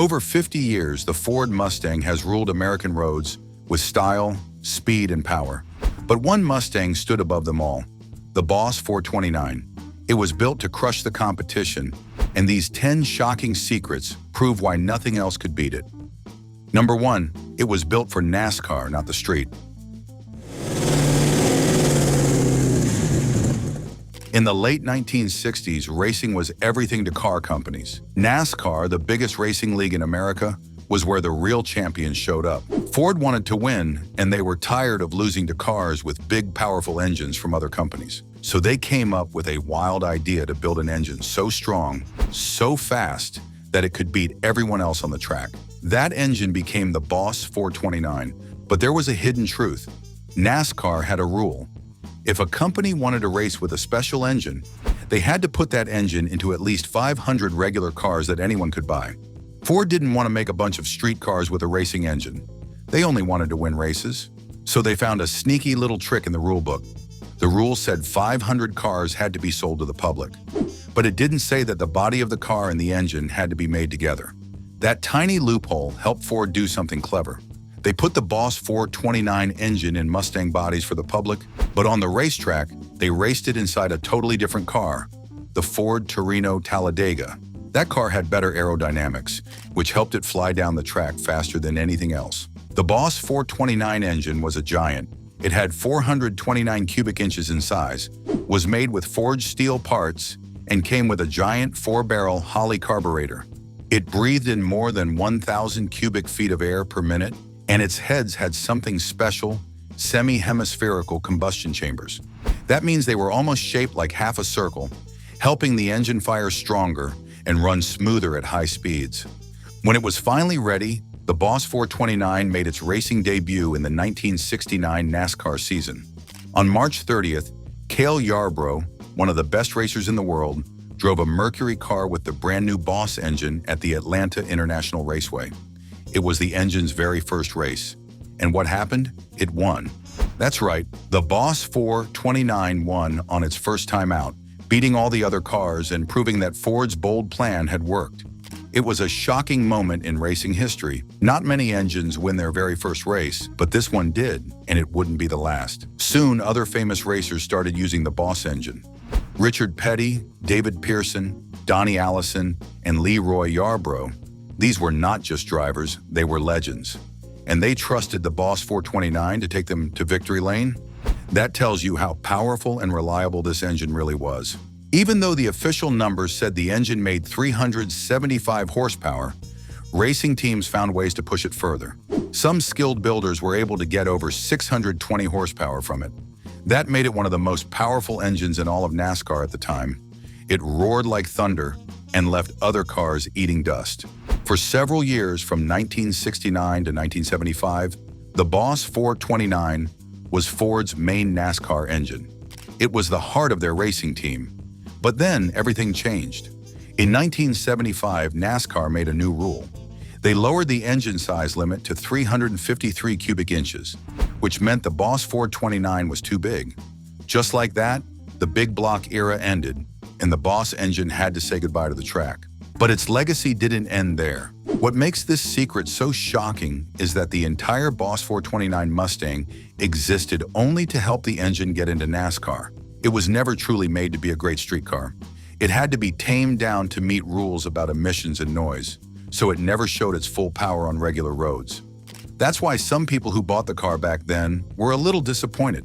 over 50 years, the Ford Mustang has ruled American roads with style, speed, and power. But one Mustang stood above them all, the Boss 429. It was built to crush the competition, and these 10 shocking secrets prove why nothing else could beat it. Number 1, it was built for NASCAR, not the street. In the late 1960s, racing was everything to car companies. NASCAR, the biggest racing league in America, was where the real champions showed up. Ford wanted to win, and they were tired of losing to cars with big, powerful engines from other companies. So they came up with a wild idea to build an engine so strong, so fast, that it could beat everyone else on the track. That engine became the Boss 429, but there was a hidden truth. NASCAR had a rule. If a company wanted to race with a special engine, they had to put that engine into at least 500 regular cars that anyone could buy. Ford didn't want to make a bunch of street cars with a racing engine. They only wanted to win races. So they found a sneaky little trick in the rule book. The rule said 500 cars had to be sold to the public. But it didn't say that the body of the car and the engine had to be made together. That tiny loophole helped Ford do something clever. They put the Boss 429 engine in Mustang bodies for the public, but on the racetrack, they raced it inside a totally different car, the Ford Torino Talladega. That car had better aerodynamics, which helped it fly down the track faster than anything else. The Boss 429 engine was a giant. It had 429 cubic inches in size, was made with forged steel parts, and came with a giant 4-barrel Holley carburetor. It breathed in more than 1,000 cubic feet of air per minute, and its heads had something special, semi-hemispherical combustion chambers. That means they were almost shaped like half a circle, helping the engine fire stronger and run smoother at high speeds. When it was finally ready, the Boss 429 made its racing debut in the 1969 NASCAR season. On March 30th, Cale Yarborough, one of the best racers in the world, drove a Mercury car with the brand new Boss engine at the Atlanta International Raceway. It was the engine's very first race. And what happened? It won. That's right, the Boss 429 won on its first time out, beating all the other cars and proving that Ford's bold plan had worked. It was a shocking moment in racing history. Not many engines win their very first race, but this one did, and it wouldn't be the last. Soon, other famous racers started using the Boss engine. Richard Petty, David Pearson, Donnie Allison, and Leroy Yarborough. These were not just drivers, they were legends. And they trusted the Boss 429 to take them to victory lane. That tells you how powerful and reliable this engine really was. Even though the official numbers said the engine made 375 horsepower, racing teams found ways to push it further. Some skilled builders were able to get over 620 horsepower from it. That made it one of the most powerful engines in all of NASCAR at the time. It roared like thunder and left other cars eating dust. For several years, from 1969 to 1975, the Boss 429 was Ford's main NASCAR engine. It was the heart of their racing team. But then everything changed. In 1975, NASCAR made a new rule. They lowered the engine size limit to 353 cubic inches, which meant the Boss 429 was too big. Just like that, the big block era ended, and the Boss engine had to say goodbye to the track. But its legacy didn't end there. What makes this secret so shocking is that the entire Boss 429 Mustang existed only to help the engine get into NASCAR. It was never truly made to be a great street car. It had to be tamed down to meet rules about emissions and noise, so it never showed its full power on regular roads. That's why some people who bought the car back then were a little disappointed.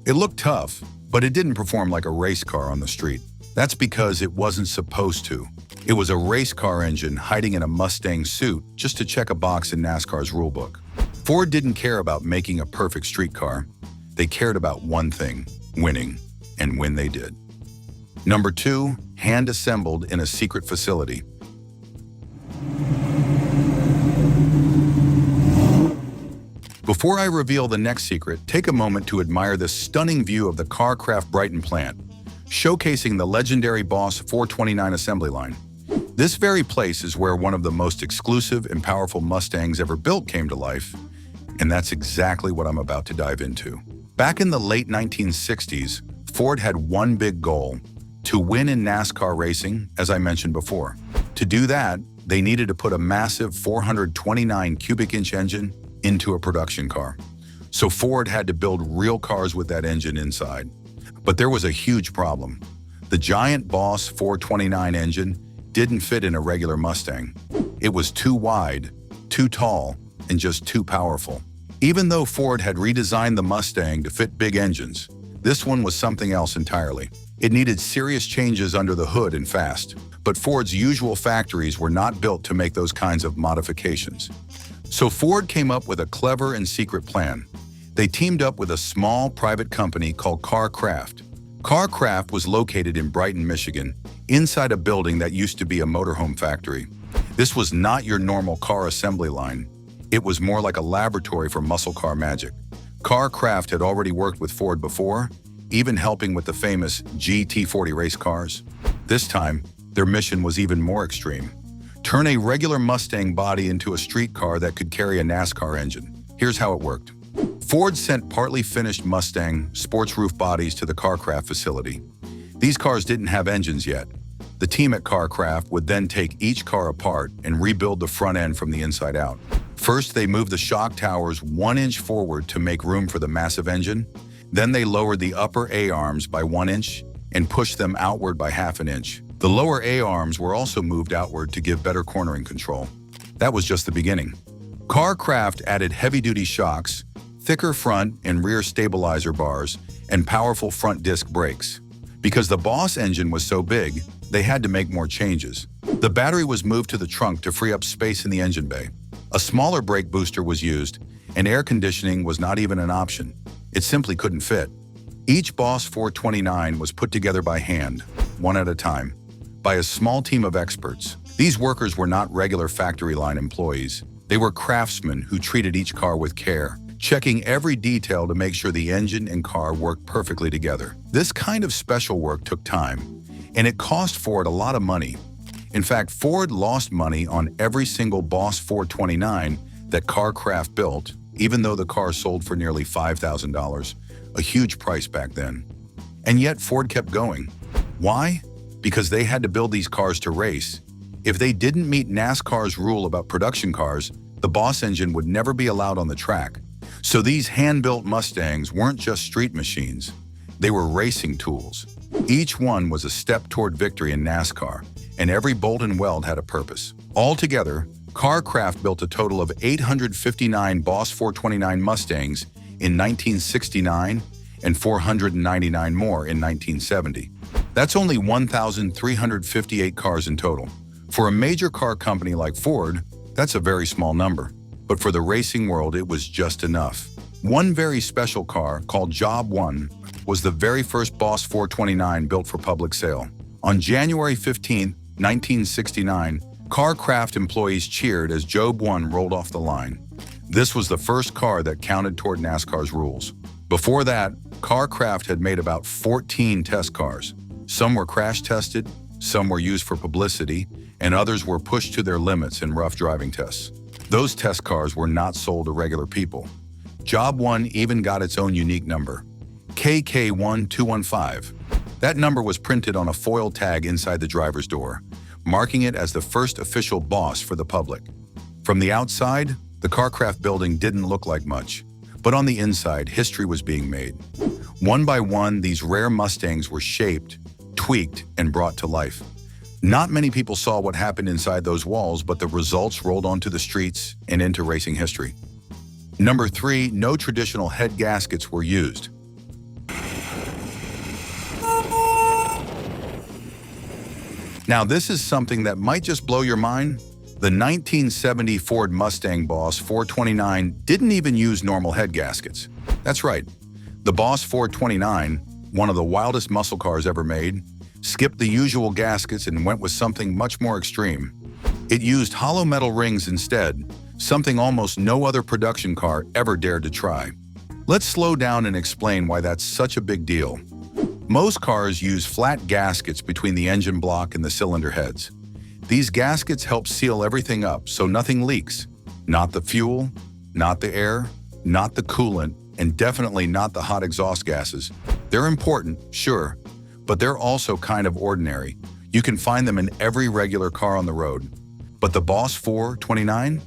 It looked tough, but it didn't perform like a race car on the street. That's because it wasn't supposed to. It was a race car engine hiding in a Mustang suit just to check a box in NASCAR's rulebook. Ford didn't care about making a perfect street car. They cared about one thing: winning, and when they did. Number 2, hand-assembled in a secret facility. Before I reveal the next secret, take a moment to admire this stunning view of the Carcraft Brighton plant, showcasing the legendary Boss 429 assembly line. This very place is where one of the most exclusive and powerful Mustangs ever built came to life, and that's exactly what I'm about to dive into. Back in the late 1960s, Ford had one big goal: to win in NASCAR racing, as I mentioned before. To do that, they needed to put a massive 429 cubic inch engine into a production car. So Ford had to build real cars with that engine inside. But there was a huge problem. The giant Boss 429 engine didn't fit in a regular Mustang. It was too wide, too tall, and just too powerful. Even though Ford had redesigned the Mustang to fit big engines, this one was something else entirely. It needed serious changes under the hood and fast. But Ford's usual factories were not built to make those kinds of modifications. So Ford came up with a clever and secret plan. They teamed up with a small private company called CarCraft. CarCraft was located in Brighton, Michigan, inside a building that used to be a motorhome factory. This was not your normal car assembly line. It was more like a laboratory for muscle car magic. CarCraft had already worked with Ford before, even helping with the famous GT40 race cars. This time, their mission was even more extreme. Turn a regular Mustang body into a street car that could carry a NASCAR engine. Here's how it worked. Ford sent partly finished Mustang sports roof bodies to the CarCraft facility. These cars didn't have engines yet. The team at CarCraft would then take each car apart and rebuild the front end from the inside out. First, they moved the shock towers 1 inch forward to make room for the massive engine. Then they lowered the upper A-arms by 1 inch and pushed them outward by ½ an inch. The lower A-arms were also moved outward to give better cornering control. That was just the beginning. CarCraft added heavy-duty shocks, thicker front and rear stabilizer bars, and powerful front disc brakes. Because the Boss engine was so big, they had to make more changes. The battery was moved to the trunk to free up space in the engine bay. A smaller brake booster was used, and air conditioning was not even an option. It simply couldn't fit. Each Boss 429 was put together by hand, one at a time, by a small team of experts. These workers were not regular factory line employees. They were craftsmen who treated each car with care, checking every detail to make sure the engine and car worked perfectly together. This kind of special work took time, and it cost Ford a lot of money. In fact, Ford lost money on every single Boss 429 that CarCraft built, even though the car sold for nearly $5,000, a huge price back then. And yet Ford kept going. Why? Because they had to build these cars to race. If they didn't meet NASCAR's rule about production cars, the Boss engine would never be allowed on the track. So these hand-built Mustangs weren't just street machines. They were racing tools. Each one was a step toward victory in NASCAR, and every bolt and weld had a purpose. Altogether, CarCraft built a total of 859 Boss 429 Mustangs in 1969 and 499 more in 1970. That's only 1,358 cars in total. For a major car company like Ford, that's a very small number. But for the racing world, it was just enough. One very special car, called Job 1, was the very first Boss 429 built for public sale. On January 15, 1969, CarCraft employees cheered as Job 1 rolled off the line. This was the first car that counted toward NASCAR's rules. Before that, CarCraft had made about 14 test cars. Some were crash tested, some were used for publicity, and others were pushed to their limits in rough driving tests. Those test cars were not sold to regular people. Job 1 even got its own unique number, KK1215. That number was printed on a foil tag inside the driver's door, marking it as the first official Boss for the public. From the outside, the CarCraft building didn't look like much, but on the inside, history was being made. One by one, these rare Mustangs were shaped, tweaked, and brought to life. Not many people saw what happened inside those walls, but the results rolled onto the streets and into racing history. Number 3, no traditional head gaskets were used. Now, this is something that might just blow your mind. The 1970 Ford Mustang Boss 429 didn't even use normal head gaskets. That's right. The Boss 429, one of the wildest muscle cars ever made, skipped the usual gaskets and went with something much more extreme. It used hollow metal rings instead, something almost no other production car ever dared to try. Let's slow down and explain why that's such a big deal. Most cars use flat gaskets between the engine block and the cylinder heads. These gaskets help seal everything up so nothing leaks. Not the fuel, not the air, not the coolant, and definitely not the hot exhaust gases. They're important, sure, but they're also kind of ordinary. You can find them in every regular car on the road. But the Boss 429?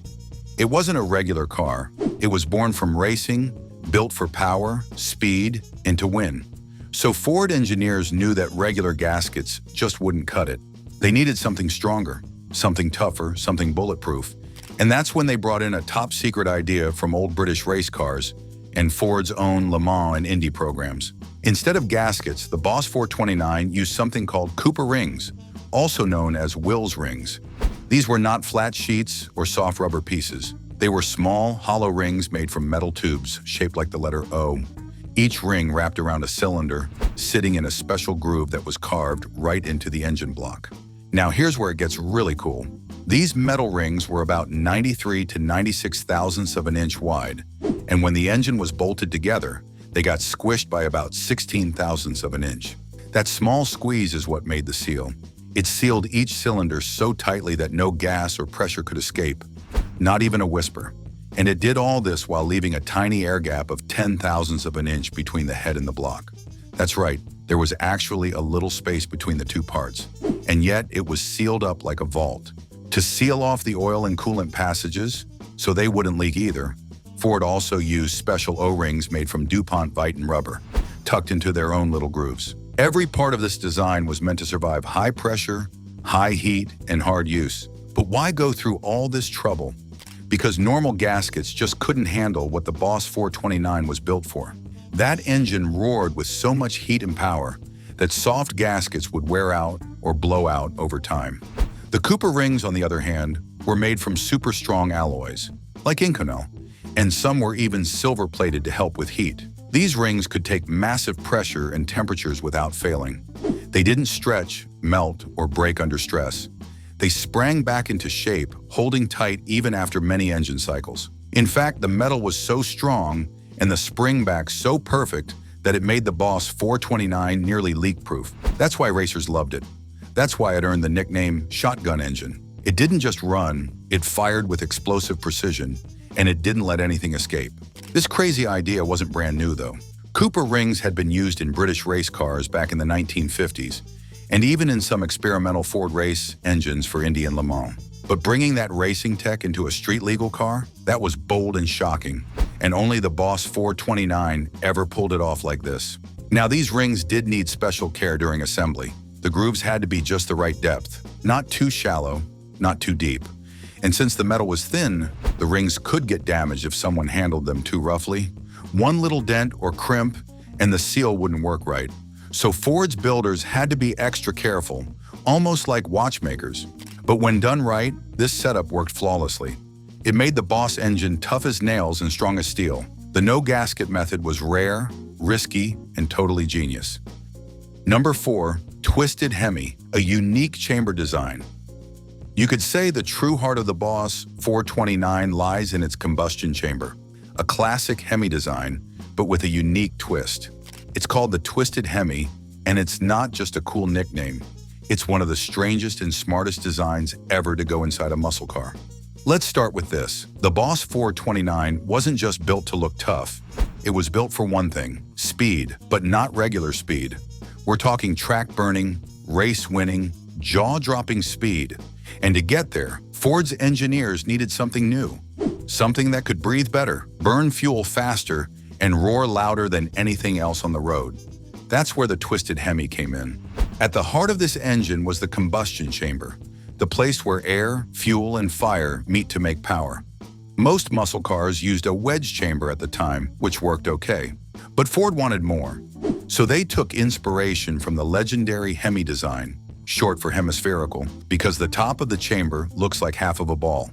It wasn't a regular car. It was born from racing, built for power, speed, and to win. So Ford engineers knew that regular gaskets just wouldn't cut it. They needed something stronger, something tougher, something bulletproof. And that's when they brought in a top-secret idea from old British race cars and Ford's own Le Mans and Indy programs. Instead of gaskets, the Boss 429 used something called Cooper rings, also known as Wills rings. These were not flat sheets or soft rubber pieces. They were small, hollow rings made from metal tubes shaped like the letter O. Each ring wrapped around a cylinder, sitting in a special groove that was carved right into the engine block. Now here's where it gets really cool. These metal rings were about 93 to 96 thousandths of an inch wide, and when the engine was bolted together, they got squished by about 16 thousandths of an inch. That small squeeze is what made the seal. It sealed each cylinder so tightly that no gas or pressure could escape, not even a whisper. And it did all this while leaving a tiny air gap of 10 thousandths of an inch between the head and the block. That's right, there was actually a little space between the two parts, and yet it was sealed up like a vault. To seal off the oil and coolant passages, so they wouldn't leak either, Ford also used special O-rings made from DuPont Viton rubber, tucked into their own little grooves. Every part of this design was meant to survive high pressure, high heat, and hard use. But why go through all this trouble? Because normal gaskets just couldn't handle what the Boss 429 was built for. That engine roared with so much heat and power that soft gaskets would wear out or blow out over time. The Cooper rings, on the other hand, were made from super strong alloys, like Inconel, and some were even silver-plated to help with heat. These rings could take massive pressure and temperatures without failing. They didn't stretch, melt, or break under stress. They sprang back into shape, holding tight even after many engine cycles. In fact, the metal was so strong and the spring back so perfect that it made the Boss 429 nearly leak-proof. That's why racers loved it. That's why it earned the nickname shotgun engine. It didn't just run, it fired with explosive precision, and it didn't let anything escape. This crazy idea wasn't brand new, though. Cooper rings had been used in British race cars back in the 1950s, and even in some experimental Ford race engines for Indy and Le Mans. But bringing that racing tech into a street-legal car, that was bold and shocking, and only the Boss 429 ever pulled it off like this. Now, these rings did need special care during assembly. The grooves had to be just the right depth, not too shallow, not too deep. And since the metal was thin, the rings could get damaged if someone handled them too roughly. One little dent or crimp, and the seal wouldn't work right. So Ford's builders had to be extra careful, almost like watchmakers. But when done right, this setup worked flawlessly. It made the Boss engine tough as nails and strong as steel. The no-gasket method was rare, risky, and totally genius. Number 4, Twisted Hemi, a unique chamber design. You could say the true heart of the Boss 429 lies in its combustion chamber, a classic Hemi design, but with a unique twist. It's called the Twisted Hemi, and it's not just a cool nickname. It's one of the strangest and smartest designs ever to go inside a muscle car. Let's start with this. The Boss 429 wasn't just built to look tough. It was built for one thing, speed, but not regular speed. We're talking track-burning, race-winning, jaw-dropping speed. And to get there, Ford's engineers needed something new. Something that could breathe better, burn fuel faster, and roar louder than anything else on the road. That's where the Twisted Hemi came in. At the heart of this engine was the combustion chamber, the place where air, fuel, and fire meet to make power. Most muscle cars used a wedge chamber at the time, which worked okay. But Ford wanted more. So they took inspiration from the legendary Hemi design, short for hemispherical, because the top of the chamber looks like half of a ball.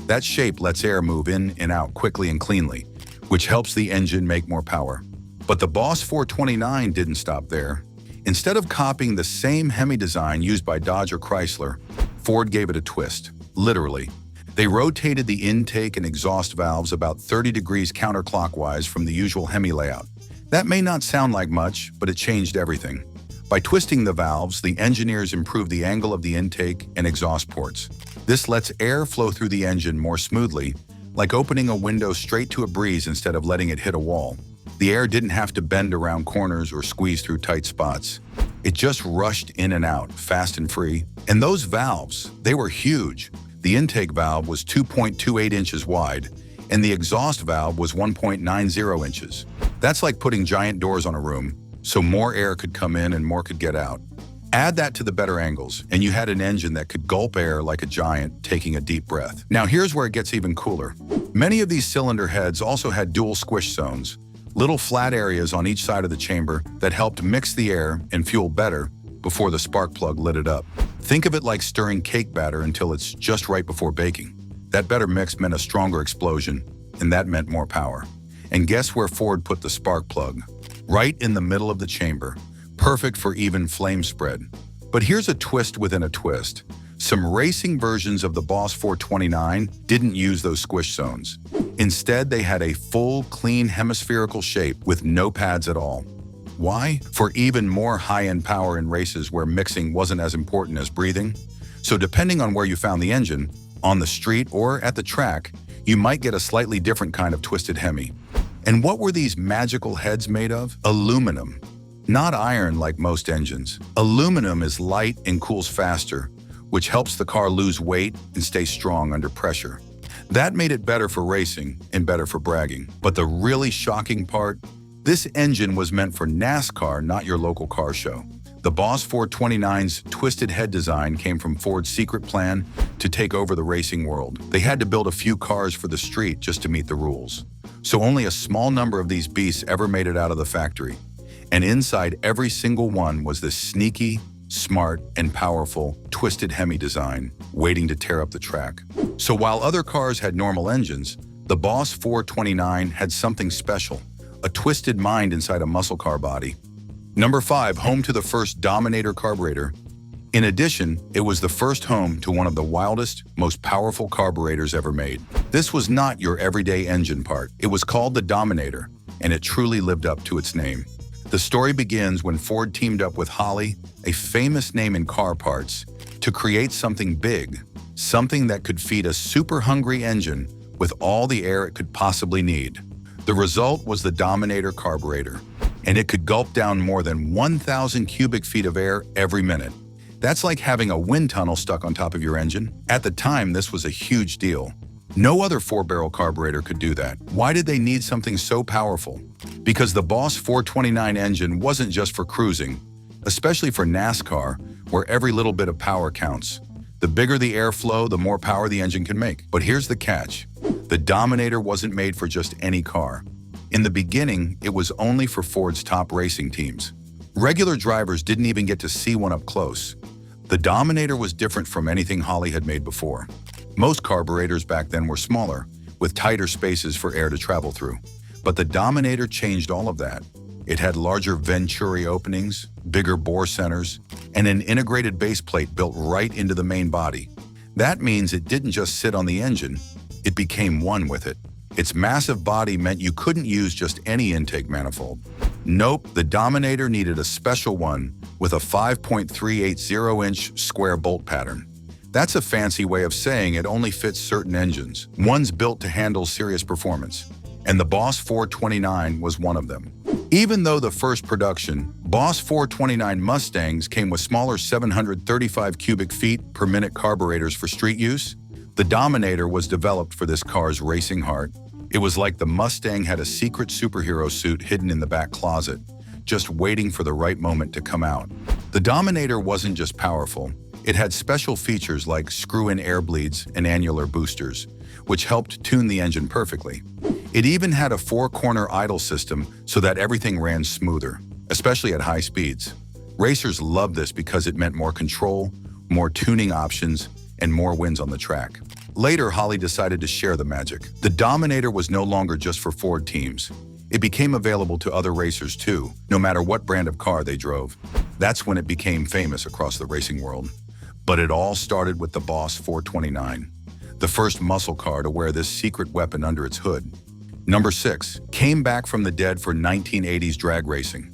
That shape lets air move in and out quickly and cleanly, which helps the engine make more power. But the Boss 429 didn't stop there. Instead of copying the same Hemi design used by Dodge or Chrysler, Ford gave it a twist, literally. They rotated the intake and exhaust valves about 30 degrees counterclockwise from the usual Hemi layout. That may not sound like much, but it changed everything. By twisting the valves, the engineers improved the angle of the intake and exhaust ports. This lets air flow through the engine more smoothly, like opening a window straight to a breeze instead of letting it hit a wall. The air didn't have to bend around corners or squeeze through tight spots. It just rushed in and out, fast and free. And those valves, they were huge. The intake valve was 2.28 inches wide, and the exhaust valve was 1.90 inches. That's like putting giant doors on a room, so more air could come in and more could get out. Add that to the better angles, and you had an engine that could gulp air like a giant taking a deep breath. Now here's where it gets even cooler. Many of these cylinder heads also had dual squish zones, little flat areas on each side of the chamber that helped mix the air and fuel better before the spark plug lit it up. Think of it like stirring cake batter until it's just right before baking. That better mix meant a stronger explosion, and that meant more power. And guess where Ford put the spark plug? Right in the middle of the chamber, perfect for even flame spread. But here's a twist within a twist. Some racing versions of the Boss 429 didn't use those squish zones. Instead, they had a full, clean hemispherical shape with no pads at all. Why? For even more high-end power in races where mixing wasn't as important as breathing. So depending on where you found the engine, on the street or at the track, you might get a slightly different kind of twisted Hemi. And what were these magical heads made of? Aluminum. Not iron like most engines. Aluminum is light and cools faster, which helps the car lose weight and stay strong under pressure. That made it better for racing and better for bragging. But the really shocking part? This engine was meant for NASCAR, not your local car show. The Boss 429's twisted head design came from Ford's secret plan to take over the racing world. They had to build a few cars for the street just to meet the rules. So only a small number of these beasts ever made it out of the factory. And inside every single one was this sneaky, smart, and powerful twisted Hemi design waiting to tear up the track. So while other cars had normal engines, the Boss 429 had something special, a twisted mind inside a muscle car body. Number 5, home to the first Dominator carburetor. In addition, it was the first home to one of the wildest, most powerful carburetors ever made. This was not your everyday engine part. It was called the Dominator, and it truly lived up to its name. The story begins when Ford teamed up with Holley, a famous name in car parts, to create something big, something that could feed a super hungry engine with all the air it could possibly need. The result was the Dominator carburetor, and it could gulp down more than 1,000 cubic feet of air every minute. That's like having a wind tunnel stuck on top of your engine. At the time, this was a huge deal. No other 4-barrel carburetor could do that. Why did they need something so powerful? Because the Boss 429 engine wasn't just for cruising, especially for NASCAR, where every little bit of power counts. The bigger the airflow, the more power the engine can make. But here's the catch. The Dominator wasn't made for just any car. In the beginning, it was only for Ford's top racing teams. Regular drivers didn't even get to see one up close. The Dominator was different from anything Holley had made before. Most carburetors back then were smaller, with tighter spaces for air to travel through. But the Dominator changed all of that. It had larger venturi openings, bigger bore centers, and an integrated base plate built right into the main body. That means it didn't just sit on the engine, it became one with it. Its massive body meant you couldn't use just any intake manifold. Nope, the Dominator needed a special one with a 5.380-inch square bolt pattern. That's a fancy way of saying it only fits certain engines, ones built to handle serious performance. And the Boss 429 was one of them. Even though the first production, Boss 429 Mustangs came with smaller 735 cubic feet per minute carburetors for street use, the Dominator was developed for this car's racing heart. It was like the Mustang had a secret superhero suit hidden in the back closet, just waiting for the right moment to come out. The Dominator wasn't just powerful. It had special features like screw-in air bleeds and annular boosters, which helped tune the engine perfectly. It even had a 4-corner idle system so that everything ran smoother, especially at high speeds. Racers loved this because it meant more control, more tuning options, and more wins on the track. Later, Holley decided to share the magic. The Dominator was no longer just for Ford teams. It became available to other racers too, no matter what brand of car they drove. That's when it became famous across the racing world. But it all started with the Boss 429, the first muscle car to wear this secret weapon under its hood. Number 6, came back from the dead for 1980s drag racing.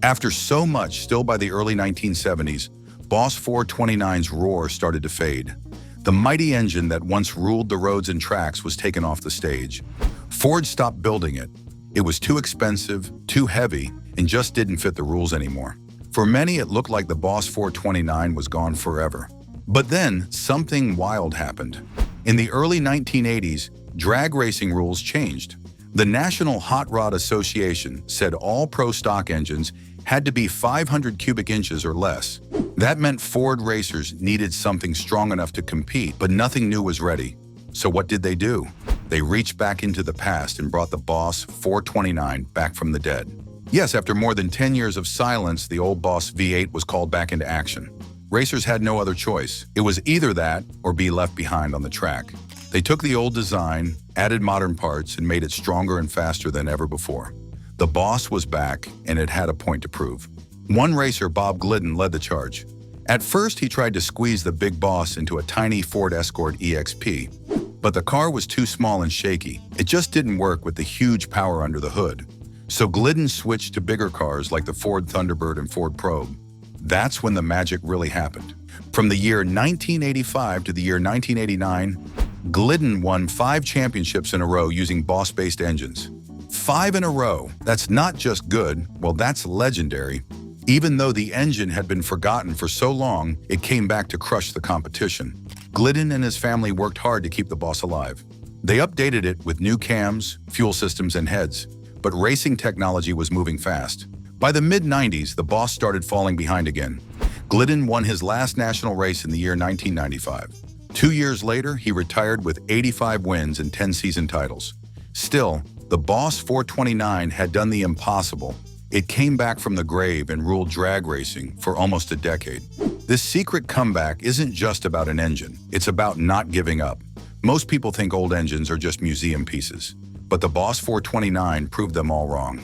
After so much, still by the early 1970s, Boss 429's roar started to fade. The mighty engine that once ruled the roads and tracks was taken off the stage. Ford stopped building it. It was too expensive, too heavy, and just didn't fit the rules anymore. For many, it looked like the Boss 429 was gone forever. But then, something wild happened. In the early 1980s, drag racing rules changed. The National Hot Rod Association said all pro stock engines had to be 500 cubic inches or less. That meant Ford racers needed something strong enough to compete, but nothing new was ready. So what did they do? They reached back into the past and brought the Boss 429 back from the dead. Yes, after more than 10 years of silence, the old Boss V8 was called back into action. Racers had no other choice. It was either that or be left behind on the track. They took the old design, added modern parts, and made it stronger and faster than ever before. The Boss was back, and it had a point to prove. One racer, Bob Glidden, led the charge. At first, he tried to squeeze the big Boss into a tiny Ford Escort EXP, but the car was too small and shaky. It just didn't work with the huge power under the hood. So Glidden switched to bigger cars like the Ford Thunderbird and Ford Probe. That's when the magic really happened. From the year 1985 to the year 1989, Glidden won 5 championships in a row using Boss-based engines. 5 in a row. That's not just good, well, that's legendary. Even though the engine had been forgotten for so long, it came back to crush the competition. Glidden and his family worked hard to keep the Boss alive. They updated it with new cams, fuel systems, and heads, but racing technology was moving fast. By the mid-90s, the Boss started falling behind again. Glidden won his last national race in the year 1995. 2 years later, he retired with 85 wins and 10 season titles. Still, the Boss 429 had done the impossible. It came back from the grave and ruled drag racing for almost a decade. This secret comeback isn't just about an engine. It's about not giving up. Most people think old engines are just museum pieces, but the Boss 429 proved them all wrong.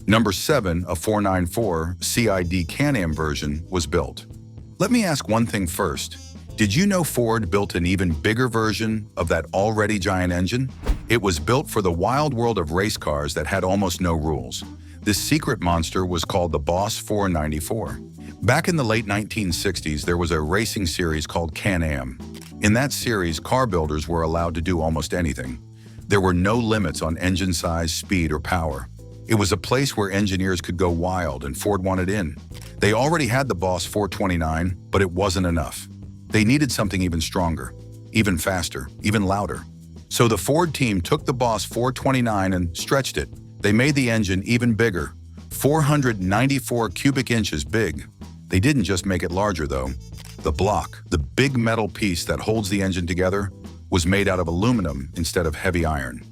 Number 7, a 494 CID Can-Am version, was built. Let me ask one thing first. Did you know Ford built an even bigger version of that already giant engine? It was built for the wild world of race cars that had almost no rules. This secret monster was called the Boss 494. Back in the late 1960s, there was a racing series called Can-Am. In that series, car builders were allowed to do almost anything. There were no limits on engine size, speed, or power. It was a place where engineers could go wild, and Ford wanted in. They already had the Boss 429, but it wasn't enough. They needed something even stronger, even faster, even louder. So the Ford team took the Boss 429 and stretched it. They made the engine even bigger, 494 cubic inches big. They didn't just make it larger, though. The block, the big metal piece that holds the engine together, was made out of aluminum instead of heavy iron.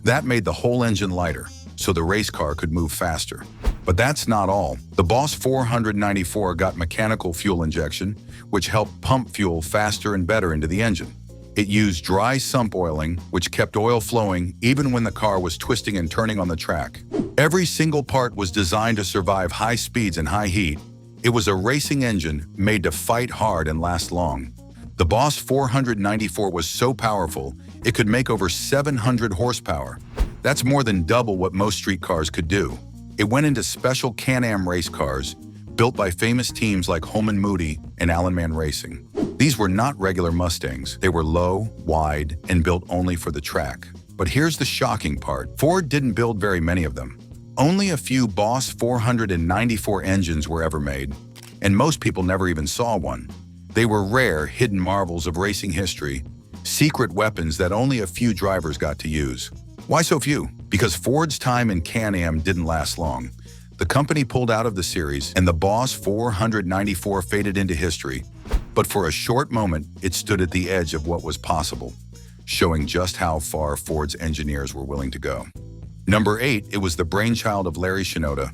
That made the whole engine lighter, so the race car could move faster. But that's not all. The Boss 494 got mechanical fuel injection, which helped pump fuel faster and better into the engine. It used dry sump oiling, which kept oil flowing even when the car was twisting and turning on the track. Every single part was designed to survive high speeds and high heat. It was a racing engine made to fight hard and last long. The Boss 494 was so powerful, it could make over 700 horsepower. That's more than double what most street cars could do. It went into special Can-Am race cars, built by famous teams like Holman Moody and Allen Man Racing. These were not regular Mustangs. They were low, wide, and built only for the track. But here's the shocking part. Ford didn't build very many of them. Only a few Boss 494 engines were ever made, and most people never even saw one. They were rare, hidden marvels of racing history, secret weapons that only a few drivers got to use. Why so few? Because Ford's time in Can-Am didn't last long. The company pulled out of the series, and the Boss 494 faded into history. But for a short moment, it stood at the edge of what was possible, showing just how far Ford's engineers were willing to go. Number 8, it was the brainchild of Larry Shinoda.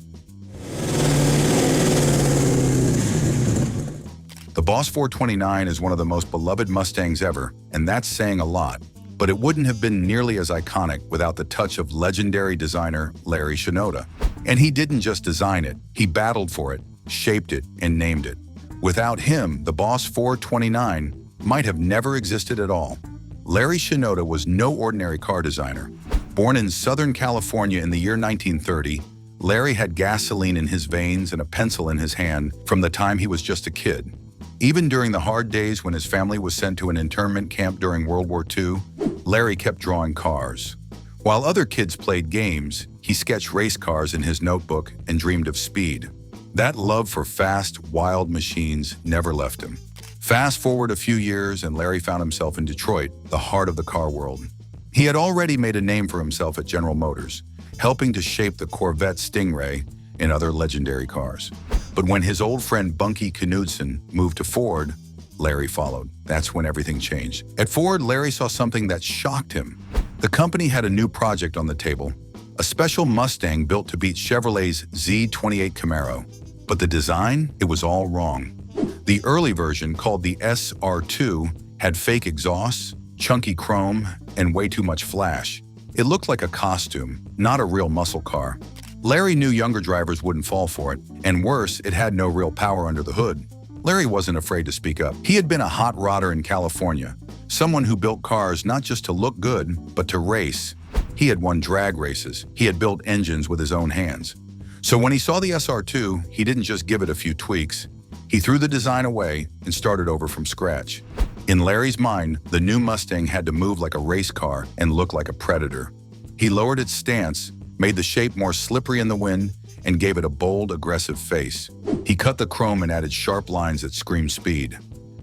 The Boss 429 is one of the most beloved Mustangs ever, and that's saying a lot. But it wouldn't have been nearly as iconic without the touch of legendary designer Larry Shinoda. And he didn't just design it, he battled for it, shaped it, and named it. Without him, the Boss 429 might have never existed at all. Larry Shinoda was no ordinary car designer. Born in Southern California in the year 1930, Larry had gasoline in his veins and a pencil in his hand from the time he was just a kid. Even during the hard days when his family was sent to an internment camp during World War II, Larry kept drawing cars. While other kids played games, he sketched race cars in his notebook and dreamed of speed. That love for fast, wild machines never left him. Fast forward a few years and Larry found himself in Detroit, the heart of the car world. He had already made a name for himself at General Motors, helping to shape the Corvette Stingray and other legendary cars. But when his old friend Bunky Knudsen moved to Ford, Larry followed. That's when everything changed. At Ford, Larry saw something that shocked him. The company had a new project on the table, a special Mustang built to beat Chevrolet's Z28 Camaro. But the design, it was all wrong. The early version, called the SR2, had fake exhausts, chunky chrome, and way too much flash. It looked like a costume, not a real muscle car. Larry knew younger drivers wouldn't fall for it, and worse, it had no real power under the hood. Larry wasn't afraid to speak up. He had been a hot rodder in California, someone who built cars not just to look good, but to race. He had won drag races. He had built engines with his own hands. So when he saw the SR2, he didn't just give it a few tweaks. He threw the design away and started over from scratch. In Larry's mind, the new Mustang had to move like a race car and look like a predator. He lowered its stance, made the shape more slippery in the wind, and gave it a bold, aggressive face. He cut the chrome and added sharp lines that screamed speed.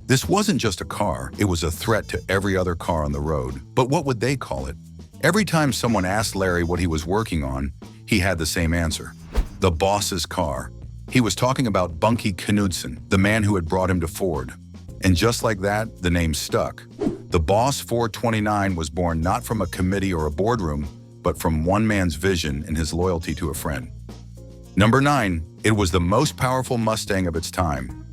This wasn't just a car, it was a threat to every other car on the road. But what would they call it? Every time someone asked Larry what he was working on, he had the same answer: the boss's car. He was talking about Bunky Knudsen, the man who had brought him to Ford. And just like that, the name stuck. The Boss 429 was born not from a committee or a boardroom, but from one man's vision and his loyalty to a friend. Number 9, it was the most powerful Mustang of its time.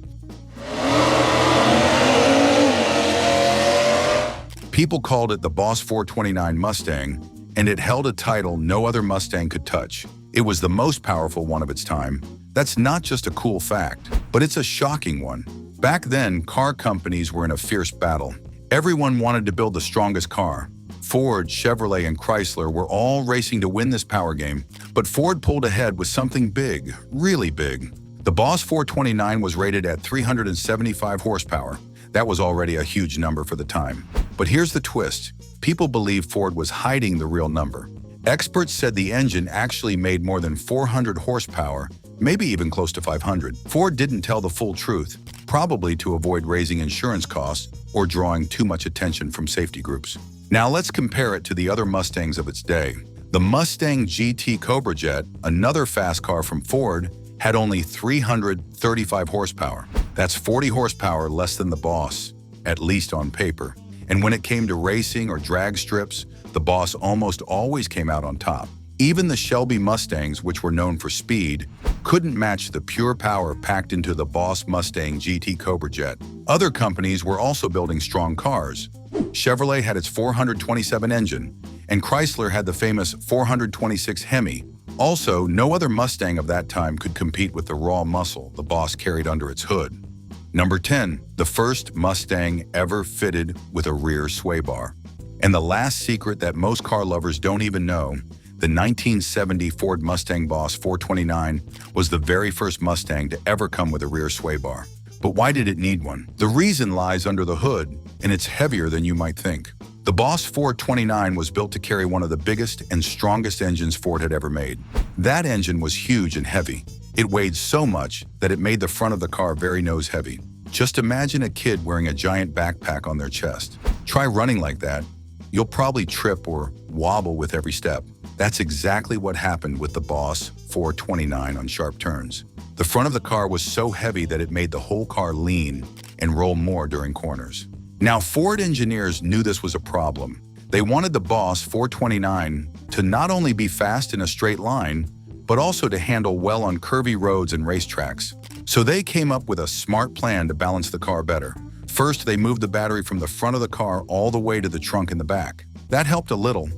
People called it the Boss 429 Mustang, and it held a title no other Mustang could touch. It was the most powerful one of its time. That's not just a cool fact, but it's a shocking one. Back then, car companies were in a fierce battle. Everyone wanted to build the strongest car. Ford, Chevrolet, and Chrysler were all racing to win this power game, but Ford pulled ahead with something big, really big. The Boss 429 was rated at 375 horsepower. That was already a huge number for the time. But here's the twist. People believed Ford was hiding the real number. Experts said the engine actually made more than 400 horsepower, maybe even close to 500. Ford didn't tell the full truth, probably to avoid raising insurance costs or drawing too much attention from safety groups. Now let's compare it to the other Mustangs of its day. The Mustang GT Cobra Jet, another fast car from Ford, had only 335 horsepower. That's 40 horsepower less than the Boss, at least on paper. And when it came to racing or drag strips, the Boss almost always came out on top. Even the Shelby Mustangs, which were known for speed, couldn't match the pure power packed into the Boss Mustang GT Cobra Jet. Other companies were also building strong cars. Chevrolet had its 427 engine, and Chrysler had the famous 426 Hemi. Also, no other Mustang of that time could compete with the raw muscle the Boss carried under its hood. Number 10, the first Mustang ever fitted with a rear sway bar. And the last secret that most car lovers don't even know, the 1970 Ford Mustang Boss 429 was the very first Mustang to ever come with a rear sway bar. But why did it need one? The reason lies under the hood, and it's heavier than you might think. The Boss 429 was built to carry one of the biggest and strongest engines Ford had ever made. That engine was huge and heavy. It weighed so much that it made the front of the car very nose-heavy. Just imagine a kid wearing a giant backpack on their chest. Try running like that. You'll probably trip or wobble with every step. That's exactly what happened with the Boss 429 on sharp turns. The front of the car was so heavy that it made the whole car lean and roll more during corners. Now, Ford engineers knew this was a problem. They wanted the Boss 429 to not only be fast in a straight line, but also to handle well on curvy roads and racetracks. So they came up with a smart plan to balance the car better. First, they moved the battery from the front of the car all the way to the trunk in the back. That helped a little,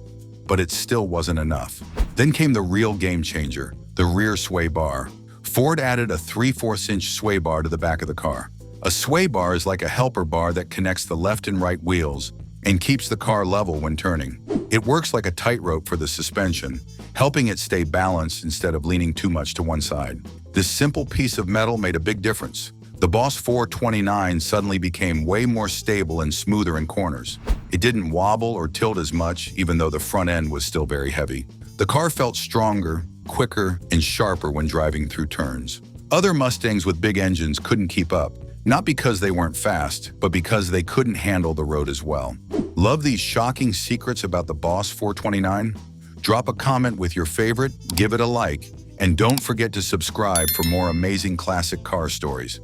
but it still wasn't enough. Then came the real game changer, the rear sway bar. Ford added a 3/4-inch sway bar to the back of the car. A sway bar is like a helper bar that connects the left and right wheels and keeps the car level when turning. It works like a tightrope for the suspension, helping it stay balanced instead of leaning too much to one side. This simple piece of metal made a big difference. The Boss 429 suddenly became way more stable and smoother in corners. It didn't wobble or tilt as much, even though the front end was still very heavy. The car felt stronger, quicker, and sharper when driving through turns. It didn't matter how fast you were, as long as the sway bar was steady. The car felt stronger, quicker, and sharper when driving through turns. The car felt stronger, quicker, and sharper when driving through turns. The car felt stronger, quicker, and sharper when driving through turns. Other Mustangs with big engines couldn't keep up, not because they weren't fast, but because they couldn't handle the road as well. Love these shocking secrets about the Boss 429? Drop a comment with your favorite, give it a like, and don't forget to subscribe for more amazing classic car stories.